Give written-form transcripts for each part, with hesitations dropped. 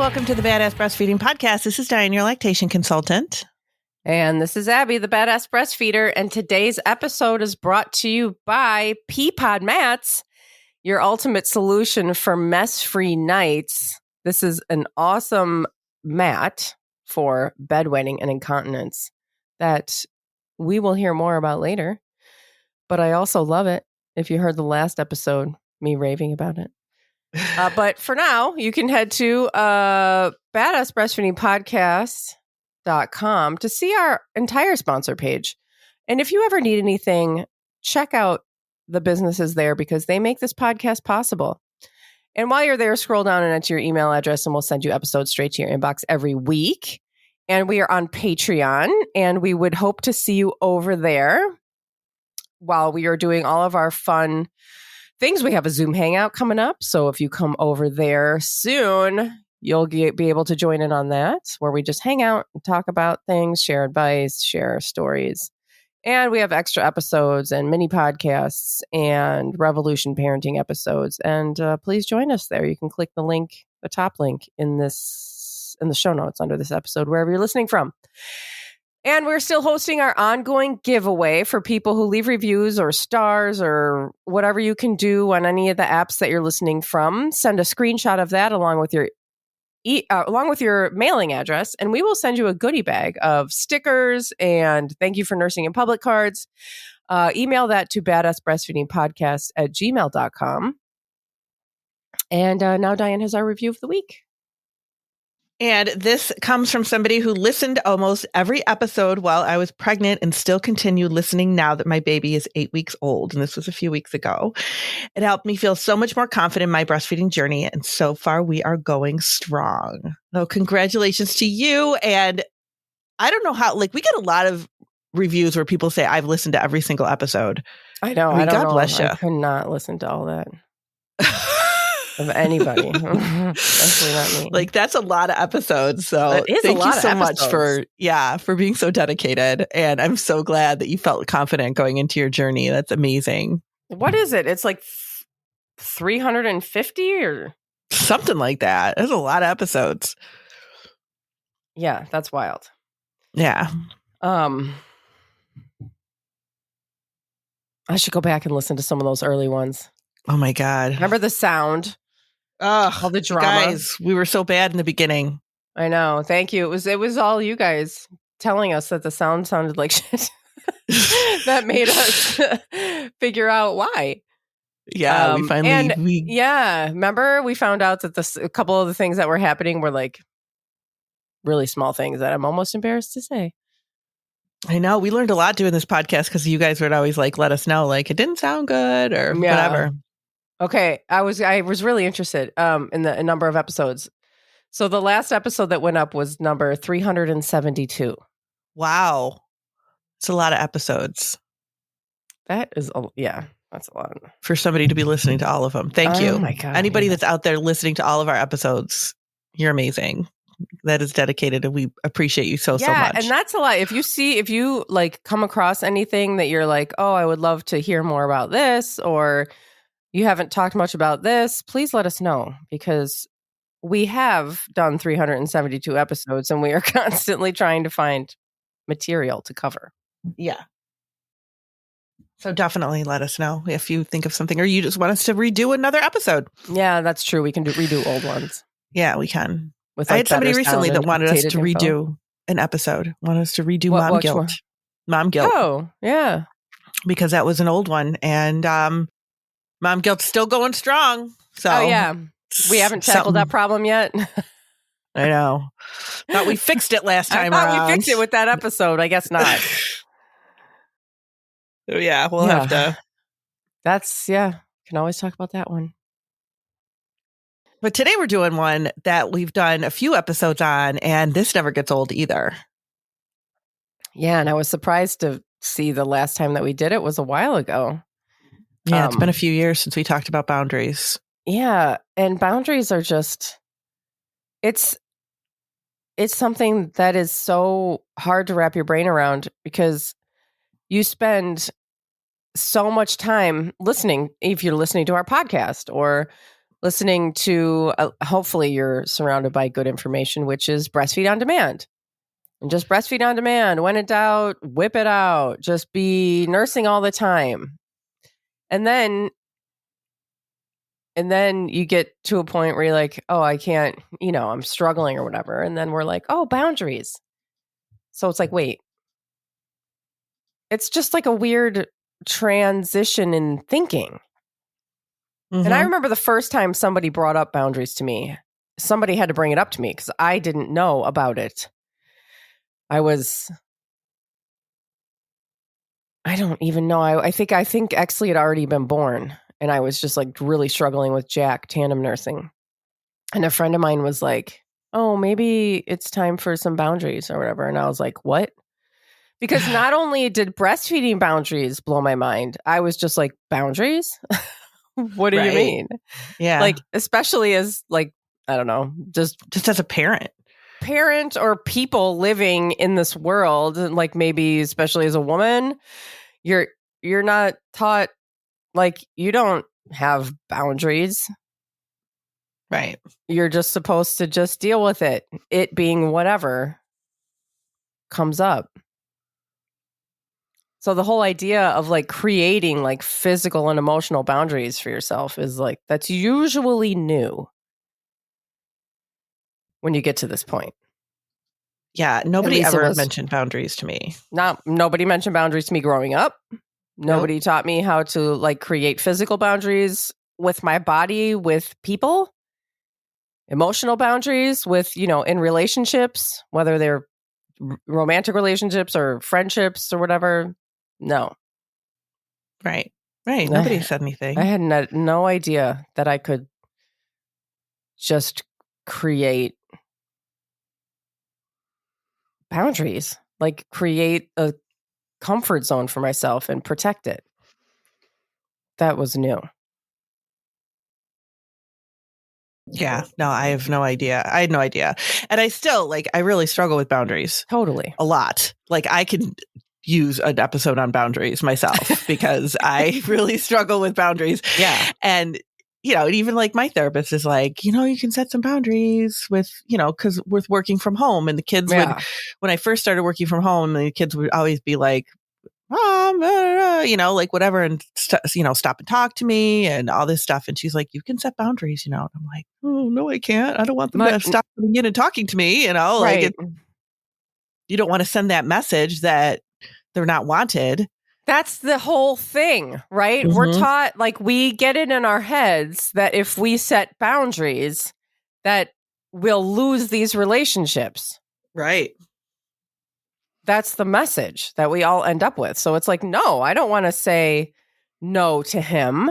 welcome to the Badass Breastfeeding Podcast. This is Dianne, your lactation consultant. And this is Abby, the Badass Breastfeeder. And today's episode is brought to you by Peapod Mats, your ultimate solution for mess-free nights. This is an awesome mat for bedwetting and incontinence that we will hear more about later. But I also love it. If you heard the last episode, me raving about it. But for now, you can head to badassbreastfeedingpodcast.com to see our entire sponsor page. And if you ever need anything, check out the businesses there because they make this podcast possible. And while you're there, scroll down and enter your email address and we'll send you episodes straight to your inbox every week. And we are on Patreon and we would hope to see you over there while we are doing all of our fun things. We have a Zoom hangout coming up. So if you come over there soon, you'll be able to join in on that, where we just hang out and talk about things, share advice, share stories. And we have extra episodes and mini podcasts and Revolution parenting episodes. And please join us there. You can click the link, the top link in the show notes under this episode, wherever you're listening from. And we're still hosting our ongoing giveaway for people who leave reviews or stars or whatever you can do on any of the apps that you're listening from. Send a screenshot of that along with your mailing address, and we will send you a goodie bag of stickers and thank you for nursing in public cards. Email that to badassbreastfeedingpodcast@gmail.com. And now Dianne has our review of the week. And this comes from somebody who listened almost every episode while I was pregnant and still continue listening now that my baby is 8 weeks old. And this was a few weeks ago. It helped me feel so much more confident in my breastfeeding journey. And so far, we are going strong. So congratulations to you. And I don't know how, we get a lot of reviews where people say, I've listened to every single episode. I know. I mean, God bless you. I could not listen to all that. Of anybody, especially not me. That's a lot of episodes. So thank you so much for being so dedicated. And I'm so glad that you felt confident going into your journey. That's amazing. What is it? It's 350 or something like that. There's a lot of episodes. Yeah, that's wild. Yeah. I should go back and listen to some of those early ones. Oh my God. Remember the sound? All the drama. Guys, we were so bad in the beginning. I know. Thank you. It was all you guys telling us that the sound sounded like shit. That made us figure out why. Yeah, we finally. Remember we found out that a couple of the things that were happening were really small things that I'm almost embarrassed to say. I know. We learned a lot doing this podcast because you guys would always let us know it didn't sound good or whatever. Okay, I was really interested in the number of episodes. So the last episode that went up was number 372. Wow. It's a lot of episodes. That is that's a lot. For somebody to be listening to all of them. Thank you. Oh my God. Anybody that's out there listening to all of our episodes, you're amazing. That is dedicated and we appreciate you so much. Yeah, and that's a lot. If you come across anything that you're oh, I would love to hear more about this, or you haven't talked much about this, please let us know, because we have done 372 episodes and we are constantly trying to find material to cover. Yeah. So definitely let us know if you think of something or you just want us to redo another episode. Yeah, that's true. We can redo old ones. Yeah, we can. I had somebody recently that wanted us to redo an episode, wanted us to redo Mom Guilt. One? Mom Guilt. Oh, yeah. Because that was an old one. And Mom Guilt's still going strong. So yeah. We haven't tackled that problem yet. I know. Thought we fixed it last time around. I thought we fixed it with that episode. I guess not. Yeah, we'll have to. Can always talk about that one. But today we're doing one that we've done a few episodes on, and this never gets old either. Yeah, and I was surprised to see the last time that we did it was a while ago. Yeah, it's been a few years since we talked about boundaries. Yeah, and boundaries are just, it's something that is so hard to wrap your brain around because you spend so much time listening, if you're listening to our podcast or listening to, hopefully you're surrounded by good information, which is Breastfeed on Demand. And just breastfeed on demand. When in doubt, whip it out. Just be nursing all the time. And then you get to a point where you're like, oh, I can't, I'm struggling or whatever. And then we're like, oh, boundaries. So it's like, wait, it's just like a weird transition in thinking. And I remember the first time somebody brought up boundaries to me, somebody had to bring it up to me because I didn't know about it. I don't even know. I think Exley had already been born, and I was just like really struggling with Jack tandem nursing. And a friend of mine was like, oh, maybe it's time for some boundaries or whatever. And I was like, what? Because not only did breastfeeding boundaries blow my mind, I was just like, boundaries? What do you mean? Yeah. Like, especially as like, I don't know, just as a parent or people living in this world, like maybe especially as a woman, you're not taught, like, you don't have boundaries. Right. You're just supposed to just deal with it being whatever comes up. So the whole idea of like creating like physical and emotional boundaries for yourself is like, that's usually new when you get to this point. Yeah. Nobody ever mentioned boundaries to me. Nobody mentioned boundaries to me growing up. Nobody taught me how to like create physical boundaries with my body, with people, emotional boundaries with, in relationships, whether they're romantic relationships or friendships or whatever. No. Right. Nobody said anything. I had no idea that I could just create boundaries, like create a comfort zone for myself and protect it. That was new. Yeah. No, I have no idea. I had no idea. And I still I really struggle with boundaries. Totally. A lot. Like I can use an episode on boundaries myself because I really struggle with boundaries. Yeah. And, even like my therapist is like, you can set some boundaries with, because with working from home and the kids would, when I first started working from home, the kids would always be like, Mom, like whatever, and stop and talk to me and all this stuff. And she's like, you can set boundaries, and I'm like, oh no, I can't. I don't want them to stop coming in and talking to me, right. You don't want to send that message that they're not wanted. That's the whole thing, right? Mm-hmm. We're taught, like, we get it in our heads that if we set boundaries, that we'll lose these relationships. Right. That's the message that we all end up with. So it's like, no, I don't want to say no to him.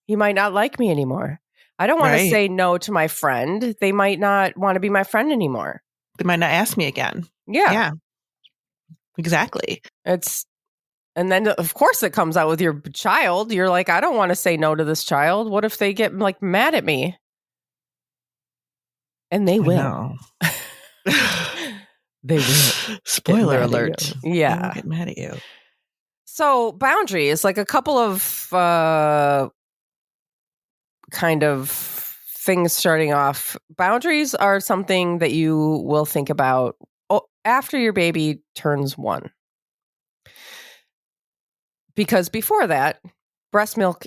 He might not like me anymore. I don't want to say no to my friend. They might not want to be my friend anymore. They might not ask me again. Yeah. Exactly. And then of course it comes out with your child. You're like, I don't want to say no to this child. What if they get like mad at me? And they will. They will. Spoiler alert. Yeah. They will get mad at you. So boundaries, like a couple of kind of things starting off. Boundaries are something that you will think about after your baby turns 1. Because before that, breast milk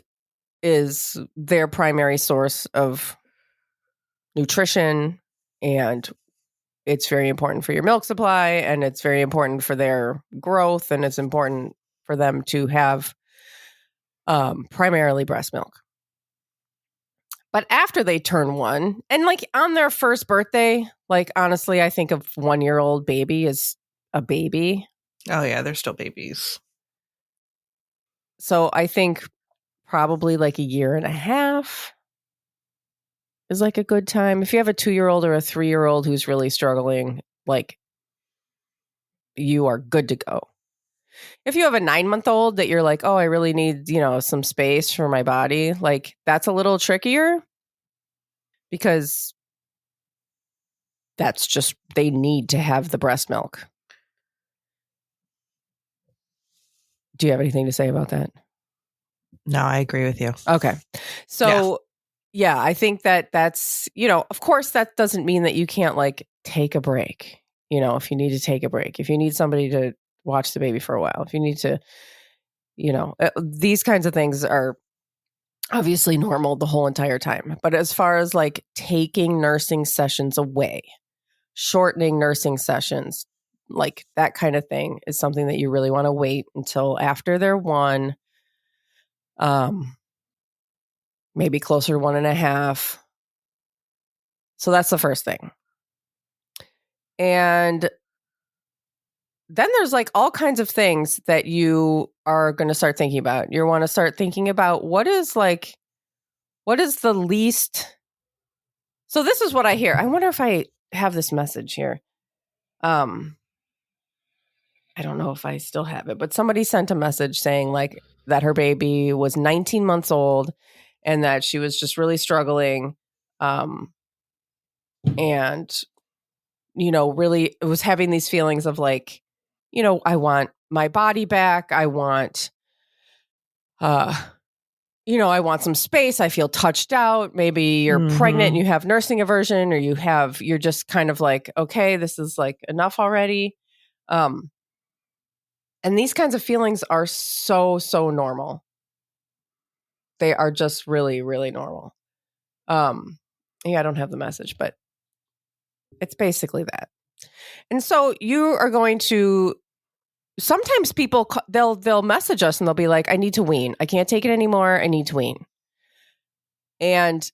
is their primary source of nutrition, and it's very important for your milk supply, and it's very important for their growth, and it's important for them to have primarily breast milk. But after they turn 1, and like on their first birthday, like honestly, I think a 1-year-old baby is a baby. Oh yeah, they're still babies. So I think probably like a year and a half is like a good time. If you have a 2-year-old or a 3-year-old who's really struggling, like you are good to go. If you have a 9-month-old that you're like, oh, I really need, some space for my body, like that's a little trickier because that's just, they need to have the breast milk. Do you have anything to say about that? No, I agree with you. Okay. So Yeah, I think that's, of course, that doesn't mean that you can't like take a break. If you need to take a break, if you need somebody to watch the baby for a while, if you need to, these kinds of things are obviously normal the whole entire time. But as far as like taking nursing sessions away, shortening nursing sessions, like that kind of thing is something that you really want to wait until after they're 1, maybe closer to 1.5. So that's the first thing. And then there's like all kinds of things that you are going to start thinking about. You want to start thinking about what is the least. So this is what I hear. I wonder if I have this message here. I don't know if I still have it, but somebody sent a message saying like that her baby was 19 months old and that she was just really struggling. And, really it was having these feelings of like, I want my body back. I want, I want some space. I feel touched out. Maybe you're pregnant and you have nursing aversion, or you're just kind of like, okay, this is like enough already. And these kinds of feelings are so, so normal. They are just really, really normal. I don't have the message, but it's basically that. And so you are going to, sometimes people, they'll message us and they'll be like, I need to wean. I can't take it anymore. I need to wean. And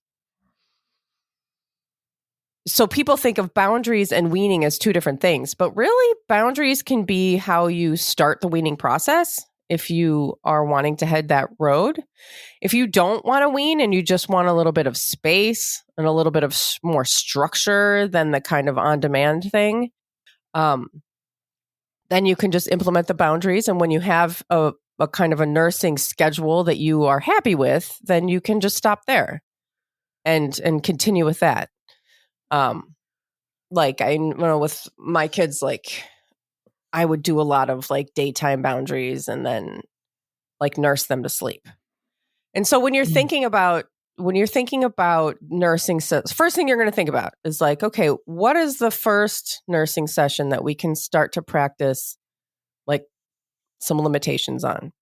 so people think of boundaries and weaning as two different things, but really boundaries can be how you start the weaning process if you are wanting to head that road. If you don't want to wean and you just want a little bit of space and a little bit of more structure than the kind of on-demand thing, then you can just implement the boundaries. And when you have a kind of a nursing schedule that you are happy with, then you can just stop there and continue with that. Like I know with my kids, like I would do a lot of like daytime boundaries and then like nurse them to sleep. And so when you're thinking about nursing, first thing you're going to think about is like, okay, what is the first nursing session that we can start to practice like some limitations on?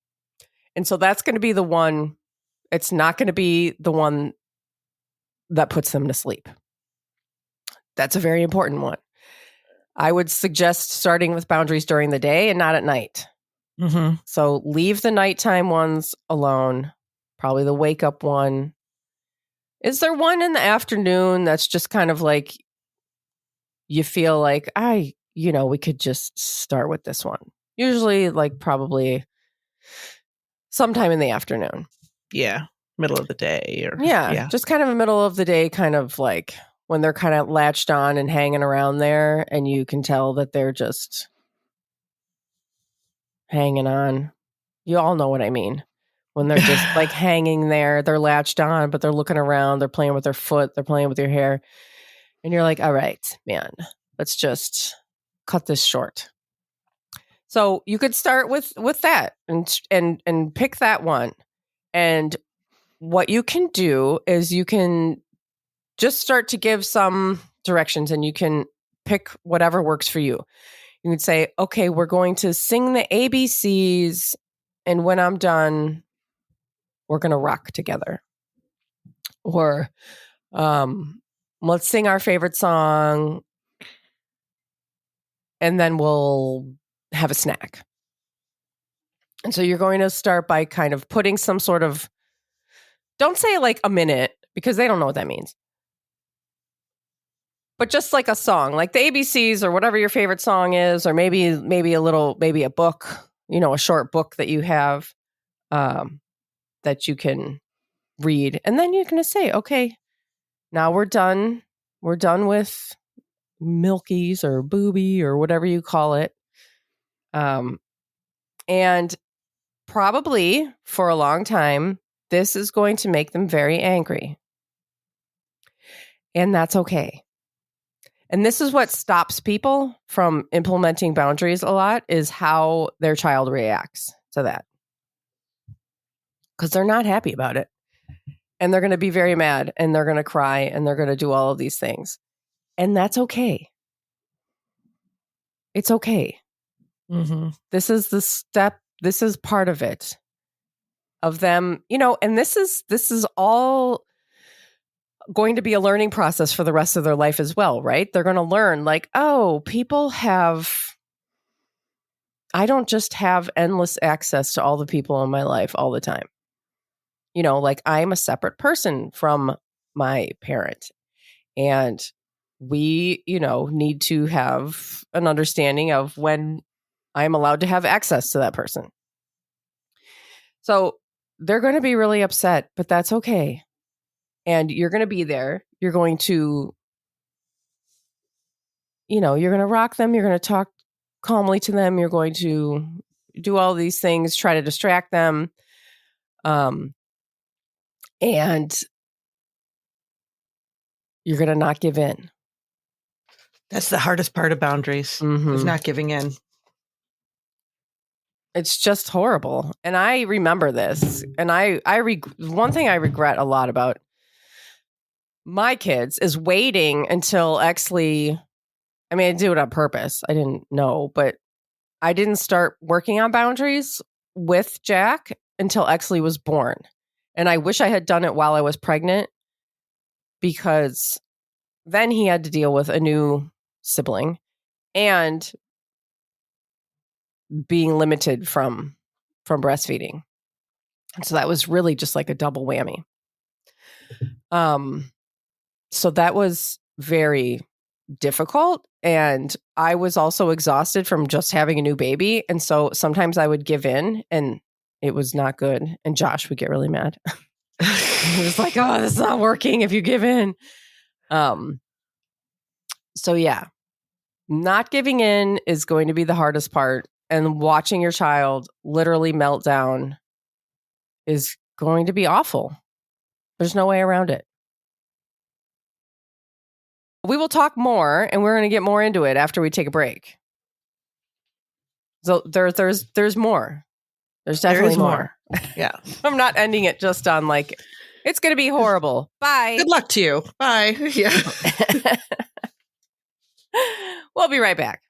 And so that's going to be the one. It's not going to be the one that puts them to sleep. That's a very important one. I would suggest starting with boundaries during the day and not at night. Mm-hmm. So leave the nighttime ones alone. Probably the wake up one. Is there one in the afternoon that's just kind of like you feel like we could just start with this one? Usually like probably sometime in the afternoon. Yeah. Middle of the day or just kind of a middle of the day, kind of like when they're kind of latched on and hanging around there and you can tell that they're just hanging on. You all know what I mean. When they're just like hanging there, they're latched on, but they're looking around, they're playing with their foot, they're playing with your hair. And you're like, all right, man, let's just cut this short. So you could start with that and pick that one. And what you can do is you can just start to give some directions and you can pick whatever works for you. You can say, okay, we're going to sing the ABCs. And when I'm done, we're going to rock together. Or let's sing our favorite song and then we'll have a snack. And so you're going to start by kind of putting some sort of, don't say like a minute because they don't know what that means. But just like a song, like the ABCs or whatever your favorite song is, or maybe a book, a short book that you have that you can read. And then you're going to say, okay, now we're done. We're done with Milkies or Booby or whatever you call it. And probably for a long time, this is going to make them very angry. And that's okay. And this is what stops people from implementing boundaries a lot, is how their child reacts to that. Because they're not happy about it. And they're going to be very mad and they're going to cry and they're going to do all of these things. And that's okay. It's okay. Mm-hmm. This is the step. This is part of it. Of them, and this is all going to be a learning process for the rest of their life as well, right? They're going to learn like, oh, I don't just have endless access to all the people in my life all the time. Like I'm a separate person from my parent. And we, need to have an understanding of when I'm allowed to have access to that person. So they're going to be really upset, but that's okay. And you're going to be there. You're going to, you're going to rock them. You're going to talk calmly to them. You're going to do all these things, try to distract them. And you're going to not give in. That's the hardest part of boundaries, is not giving in. It's just horrible. And I remember this. And one thing I regret a lot about my kids is waiting until Exley, I do it on purpose. I didn't know, but I didn't start working on boundaries with Jack until Exley was born. And I wish I had done it while I was pregnant, because then he had to deal with a new sibling and being limited from breastfeeding. So that was really just like a double whammy. So that was very difficult. And I was also exhausted from just having a new baby. And so sometimes I would give in and it was not good. And Josh would get really mad. He was like, oh, this is not working if you give in. So yeah, not giving in is going to be the hardest part. And watching your child literally melt down is going to be awful. There's no way around it. We will talk more, and we're going to get more into it after we take a break. So there's more. There's definitely more. Yeah. I'm not ending it just on like, it's going to be horrible. Bye. Good luck to you. Bye. Yeah. We'll be right back.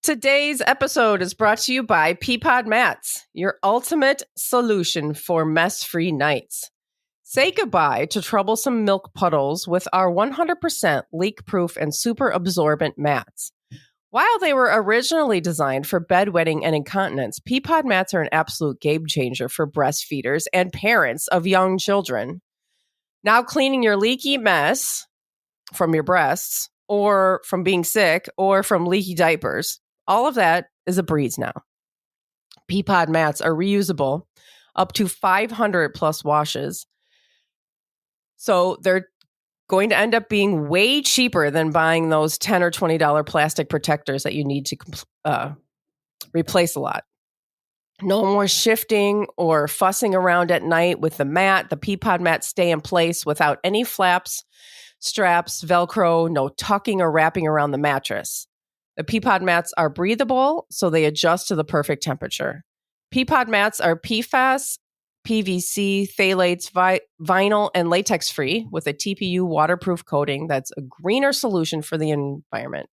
Today's episode is brought to you by Peapod Mats, your ultimate solution for mess-free nights. Say goodbye to troublesome milk puddles with our 100% leak-proof and super absorbent mats. While they were originally designed for bedwetting and incontinence, Peapod Mats are an absolute game changer for breastfeeders and parents of young children. Now cleaning your leaky mess from your breasts, or from being sick, or from leaky diapers, all of that is a breeze now. Peapod Mats are reusable up to 500 plus washes. So they're going to end up being way cheaper than buying those $10 or $20 plastic protectors that you need to replace a lot. No more shifting or fussing around at night with the mat. The Peapod Mats stay in place without any flaps, straps, Velcro, no tucking or wrapping around the mattress. The Peapod Mats are breathable, so they adjust to the perfect temperature. Peapod Mats are PFAS, PVC, phthalates, vinyl, and latex-free with a TPU waterproof coating that's a greener solution for the environment.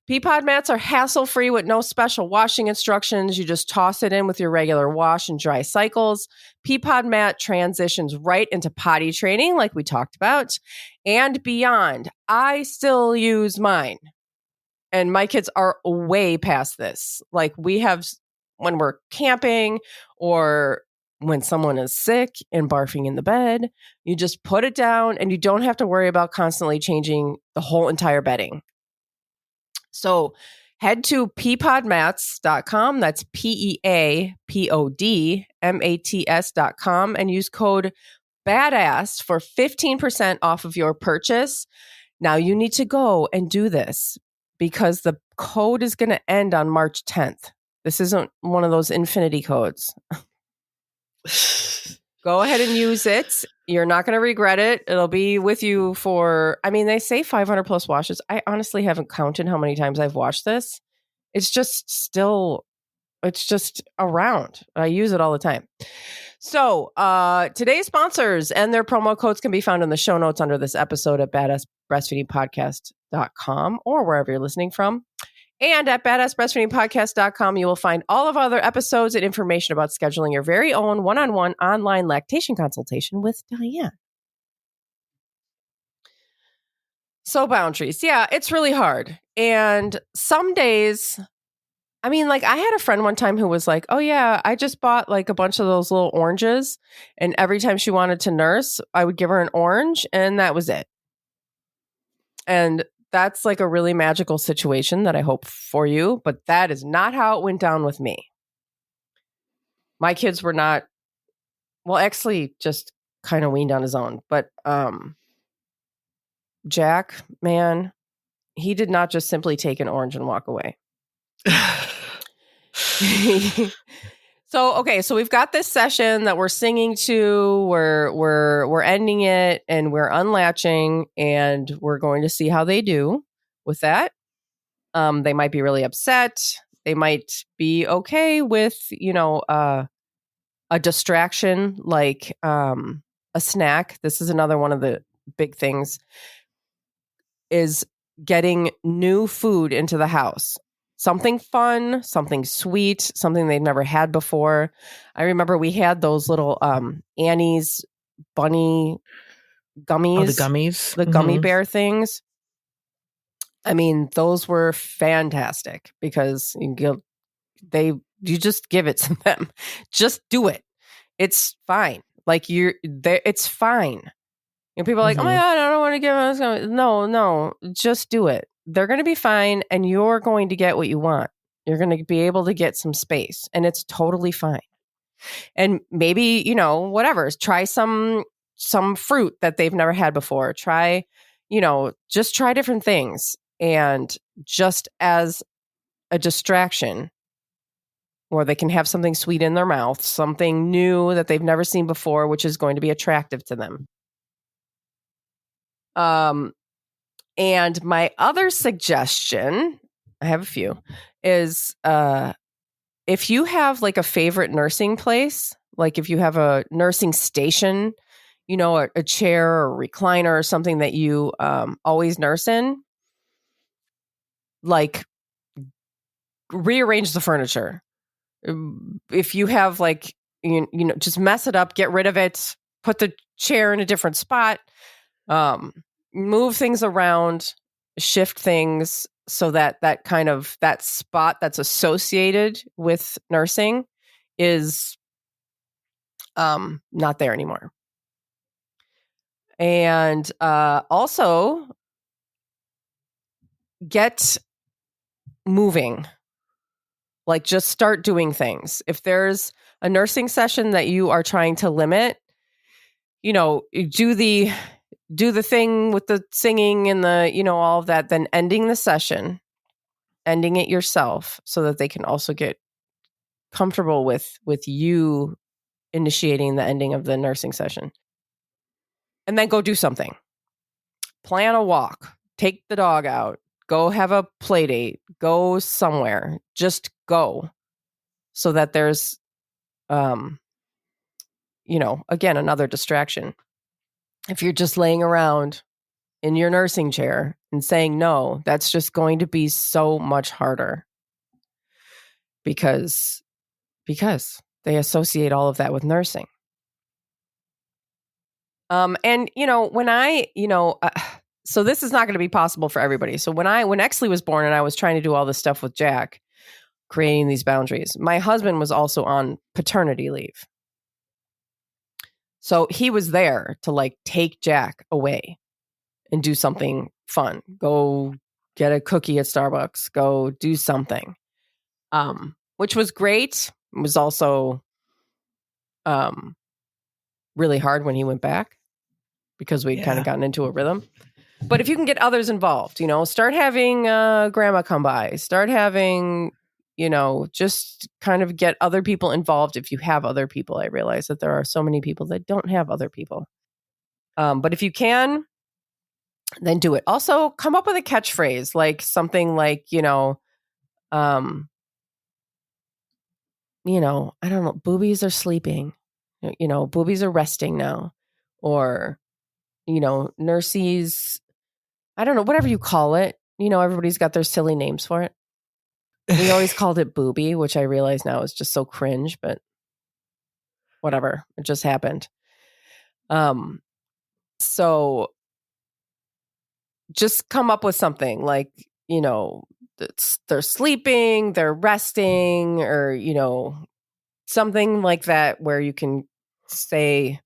Peapod Mats are hassle-free with no special washing instructions. You just toss it in with your regular wash and dry cycles. Peapod Mat transitions right into potty training, like we talked about, and beyond. I still use mine. And my kids are way past this. Like we have, when we're camping or when someone is sick and barfing in the bed, you just put it down and you don't have to worry about constantly changing the whole entire bedding. So head to peapodmats.com. That's PEAPODMATS.com and use code BADASS for 15% off of your purchase. Now you need to go and do this because the code is going to end on March 10th. This isn't one of those infinity codes. Go ahead and use it. You're not going to regret it. It'll be with you for, they say 500 plus washes. I honestly haven't counted how many times I've washed this. It's just around. I use it all the time. So today's sponsors and their promo codes can be found in the show notes under this episode at badassbreastfeedingpodcast.com or wherever you're listening from. And at badassbreastfeedingpodcast.com, you will find all of our other episodes and information about scheduling your very own one-on-one online lactation consultation with Dianne. So boundaries. Yeah, it's really hard. And some days, I mean, like I had a friend one time who was like, oh yeah, I just bought like a bunch of those little oranges. And every time she wanted to nurse, I would give her an orange and that was it. And that's like a really magical situation that I hope for you. But that is not how it went down with me. My kids were not, well, actually just kind of weaned on his own. But Jack, man, he did not just simply take an orange and walk away. So we've got this session that we're singing to, we're ending it and we're unlatching and we're going to see how they do with that. They might be really upset. They might be okay with, a distraction like a snack. This is another one of the big things is getting new food into the house. Something fun, something sweet, something they've never had before. I remember we had those little Annie's bunny gummies. Oh, the gummies. The gummy bear things. I mean, those were fantastic because you just give it to them. Just do it. It's fine. Like it's fine. And people are like, oh my God, I don't want to give them. No, just do it. They're going to be fine and you're going to get what you want. You're going to be able to get some space and it's totally fine. And maybe, whatever, try some fruit that they've never had before. Try, just try different things. And just as a distraction, or they can have something sweet in their mouth, something new that they've never seen before, which is going to be attractive to them. And my other suggestion, I have a few, is if you have like a favorite nursing place, like if you have a nursing station, a chair or recliner or something that you always nurse in, like rearrange the furniture. If you have like, just mess it up, get rid of it, put the chair in a different spot, move things around, shift things so that that spot that's associated with nursing is not there anymore. And also get moving. Like just start doing things. If there's a nursing session that you are trying to limit, do the thing with the singing and the, all of that, then ending the session, ending it yourself so that they can also get comfortable with you initiating the ending of the nursing session. And then go do something. Plan a walk, take the dog out, go have a play date, go somewhere, just go so that there's, again, another distraction. If you're just laying around in your nursing chair and saying no, that's just going to be so much harder because they associate all of that with nursing. And when I, so this is not going to be possible for everybody. So when Exley was born and I was trying to do all this stuff with Jack, creating these boundaries, my husband was also on paternity leave. So he was there to like take Jack away and do something fun. Go get a cookie at Starbucks, go do something. Which was great. It was also really hard when he went back because we'd kind of gotten into a rhythm. But if you can get others involved, start having grandma come by, start having, just kind of get other people involved if you have other people. I realize that there are so many people that don't have other people. But if you can, then do it. Also, come up with a catchphrase, like something like, I don't know, boobies are sleeping. boobies are resting now, or, nurses, I don't know, whatever you call it. Everybody's got their silly names for it. We always called it booby, which I realize now is just so cringe, but whatever. It just happened. So just come up with something like, they're sleeping, they're resting, or, something like that where you can say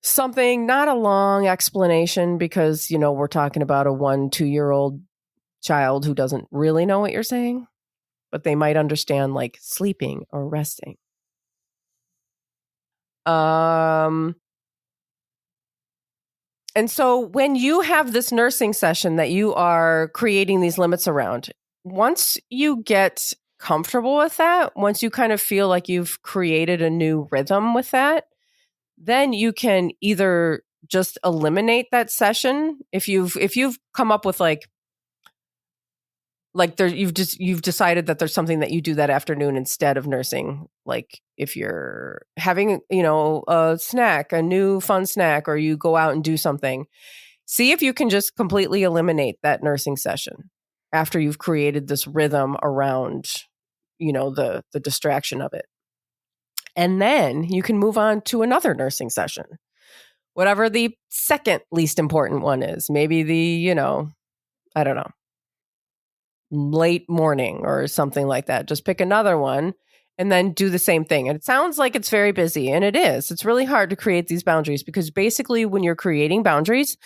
something, not a long explanation, because, we're talking about a 1-2-year-old child who doesn't really know what you're saying, but they might understand like sleeping or resting. And so when you have this nursing session that you are creating these limits around, once you get comfortable with that, once you kind of feel like you've created a new rhythm with that, then you can either just eliminate that session if you've come up with like there, you've decided that there's something that you do that afternoon instead of nursing. Like if you're having, a snack, a new fun snack, or you go out and do something, see if you can just completely eliminate that nursing session after you've created this rhythm around, the distraction of it. And then you can move on to another nursing session, whatever the second least important one is. Maybe the, I don't know, late morning or something like that. Just pick another one and then do the same thing. And it sounds like it's very busy, and it is. It's really hard to create these boundaries because basically when you're creating boundaries,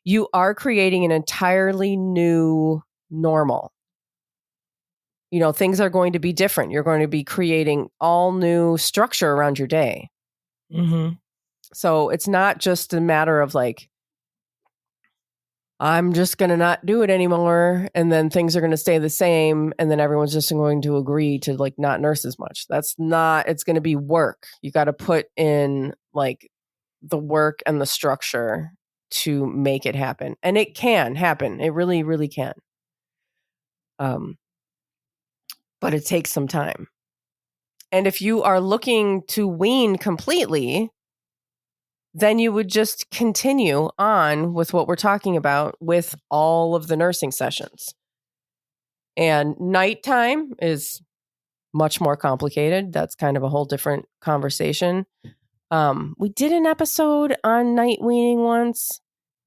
you are creating an entirely new normal. Things are going to be different. You're going to be creating all new structure around your day. Mm-hmm. So it's not just a matter of like, I'm just going to not do it anymore, and then things are going to stay the same, and then everyone's just going to agree to like not nurse as much. That's not, it's going to be work. You got to put in like the work and the structure to make it happen. And it can happen. It really, really can. But it takes some time. And if you are looking to wean completely, then you would just continue on with what we're talking about with all of the nursing sessions. And nighttime is much more complicated. That's kind of a whole different conversation. We did an episode on night weaning once.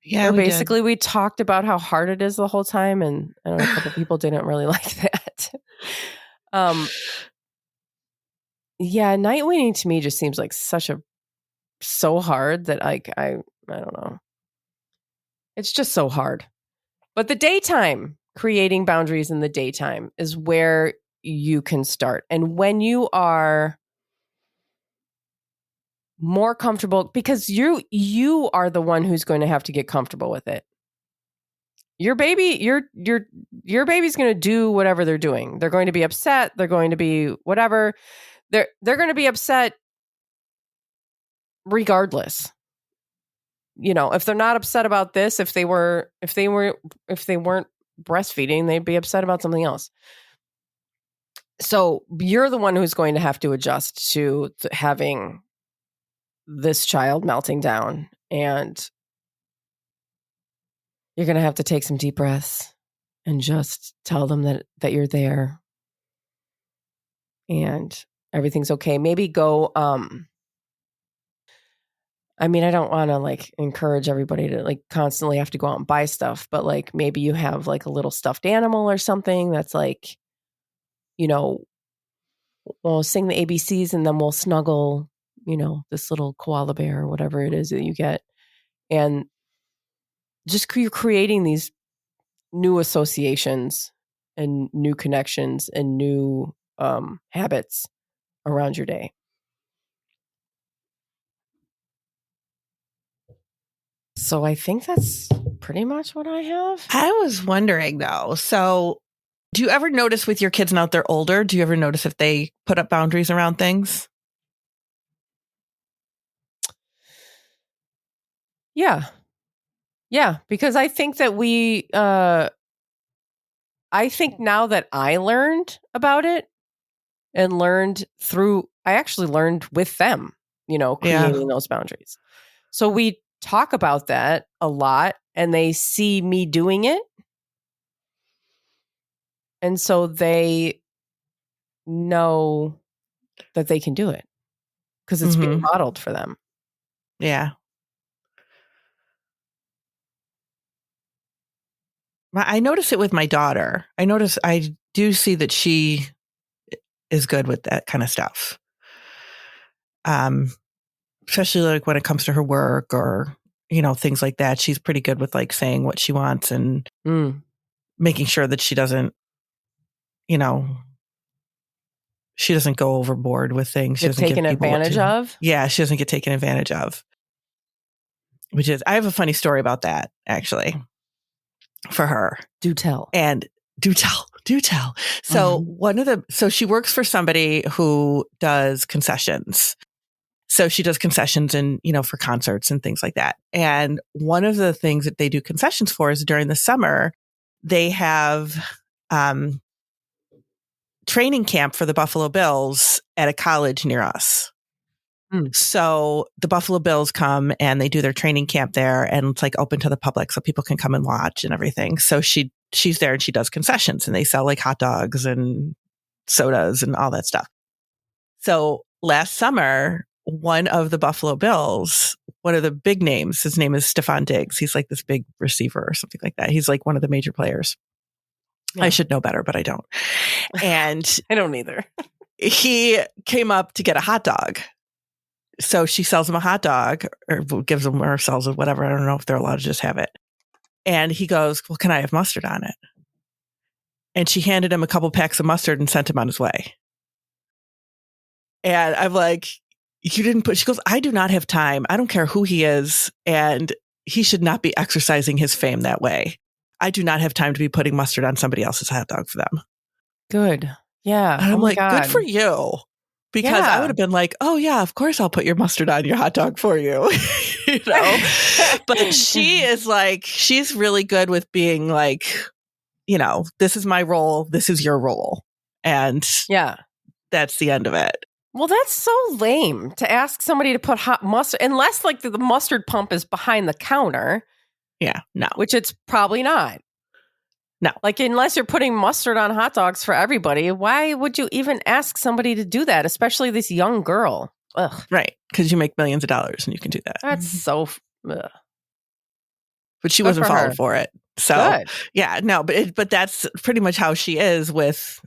Yeah, where basically we talked about how hard it is the whole time. And I don't know, a couple people didn't really like that. Yeah, night weaning to me just seems like so hard that I don't know. It's just so hard. But the daytime, creating boundaries in the daytime is where you can start. And when you are more comfortable, because you are the one who's going to have to get comfortable with it. Your baby, your baby's going to do whatever they're doing. They're going to be upset. They're going to be whatever. They're going to be upset regardless. If they're not upset about this, if they weren't breastfeeding, they'd be upset about something else. So you're the one who's going to have to adjust to having this child melting down, and you're going to have to take some deep breaths and just tell them that you're there and everything's okay. Maybe go, I don't want to like encourage everybody to like constantly have to go out and buy stuff, but like maybe you have like a little stuffed animal or something that's like, we'll sing the ABCs and then we'll snuggle, this little koala bear or whatever it is that you get. And just you're creating these new associations and new connections and new habits around your day. So I think that's pretty much what I have. I was wondering though, so do you ever notice with your kids now that they're older, do you ever notice if they put up boundaries around things? Yeah. Yeah, because I think that I think now that I learned about it, and I actually learned with them, creating those boundaries. So we talk about that a lot, and they see me doing it. And so they know that they can do it because it's being modeled for them. Yeah. I notice it with my daughter. I do see that she is good with that kind of stuff. Especially like when it comes to her work or, things like that. She's pretty good with like saying what she wants and making sure that she doesn't, she doesn't go overboard with things. She doesn't taken advantage of. Yeah, she doesn't get taken advantage of. I have a funny story about that actually for her. Do tell. And do tell. So so she works for somebody who does concessions. So she does concessions and, for concerts and things like that. And one of the things that they do concessions for is during the summer, they have training camp for the Buffalo Bills at a college near us. So the Buffalo Bills come and they do their training camp there, and it's like open to the public so people can come and watch and everything. So she's there and she does concessions, and they sell like hot dogs and sodas and all that stuff. So last summer, one of the Buffalo Bills, one of the big names, his name is Stephon Diggs. He's like this big receiver or something like that. He's like one of the major players. Yeah. I should know better, but I don't. And I don't either. He came up to get a hot dog. So she sells him a hot dog or gives him or sells it, whatever. I don't know if they're allowed to just have it. And he goes, well, can I have mustard on it? And she handed him a couple packs of mustard and sent him on his way. And I'm like, you didn't put, she goes, I do not have time. I don't care who he is. And he should not be exercising his fame that way. I do not have time to be putting mustard on somebody else's hot dog for them. Good. Yeah. And I'm like, good for you. Because I would have been like, oh yeah, of course I'll put your mustard on your hot dog for you. But she is like, she's really good with being like, this is my role. This is your role. And that's the end of it. Well, that's so lame to ask somebody to put hot mustard, unless like the mustard pump is behind the counter. Yeah, no. Which it's probably not. No. Like, unless you're putting mustard on hot dogs for everybody, why would you even ask somebody to do that, especially this young girl? Ugh. Right, because you make millions of dollars and you can do that. That's so... But she wasn't falling for it. So, good. Yeah, no, but that's pretty much how she is with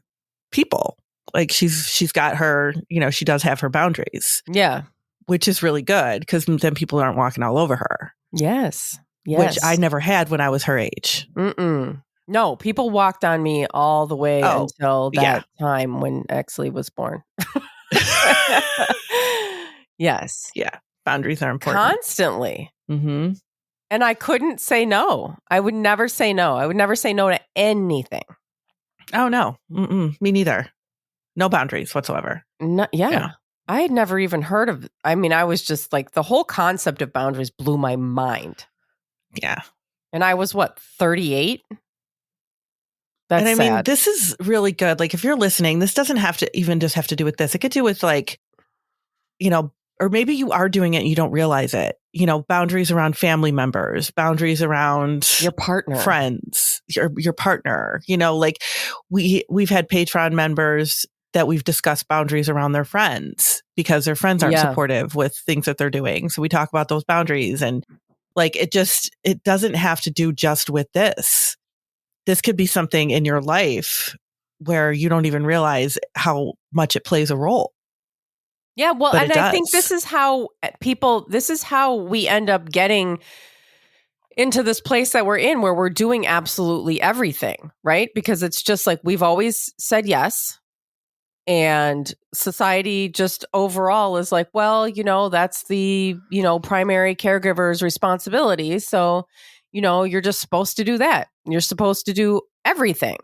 people. Like, she's got her, she does have her boundaries. Yeah. Which is really good, because then people aren't walking all over her. Yes. Which I never had when I was her age. No, people walked on me all the way until that time when Exley was born. Yes. Yeah. Boundaries are important. Constantly. Mm-hmm. And I couldn't say no. I would never say no. I would never say no to anything. Oh, no. Me neither. No boundaries whatsoever. No, yeah. I had never even heard of, I was just like, the whole concept of boundaries blew my mind. Yeah. And I was 38? That's and sad. This is really good. Like, if you're listening, this doesn't have to even just have to do with this. It could do with like, or maybe you are doing it and you don't realize it. Boundaries around family members, boundaries around your partner, friends, your partner. Like we've had Patreon members that we've discussed boundaries around their friends because their friends aren't supportive with things that they're doing. So we talk about those boundaries, and like it doesn't have to do just with this. This could be something in your life where you don't even realize how much it plays a role. Yeah, well, and I think this is how we end up getting into this place that we're in, where we're doing absolutely everything, right? Because it's just like we've always said yes. And society just overall is like, well, that's the, primary caregiver's responsibility. So, you're just supposed to do that. You're supposed to do everything.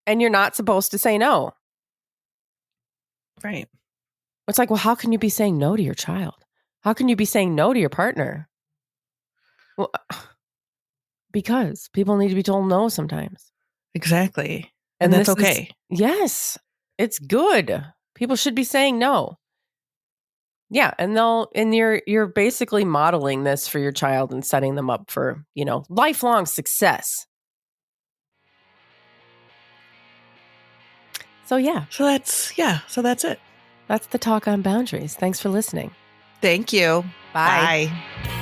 And you're not supposed to say no. Right. It's like, well, how can you be saying no to your child? How can you be saying no to your partner? Well, because people need to be told no sometimes. Exactly. And that's okay. Yes. It's good People should be saying no. Yeah, and you're basically modeling this for your child and setting them up for, lifelong success. So yeah. So that's it. That's the talk on boundaries. Thanks for listening. Thank you. Bye. Bye.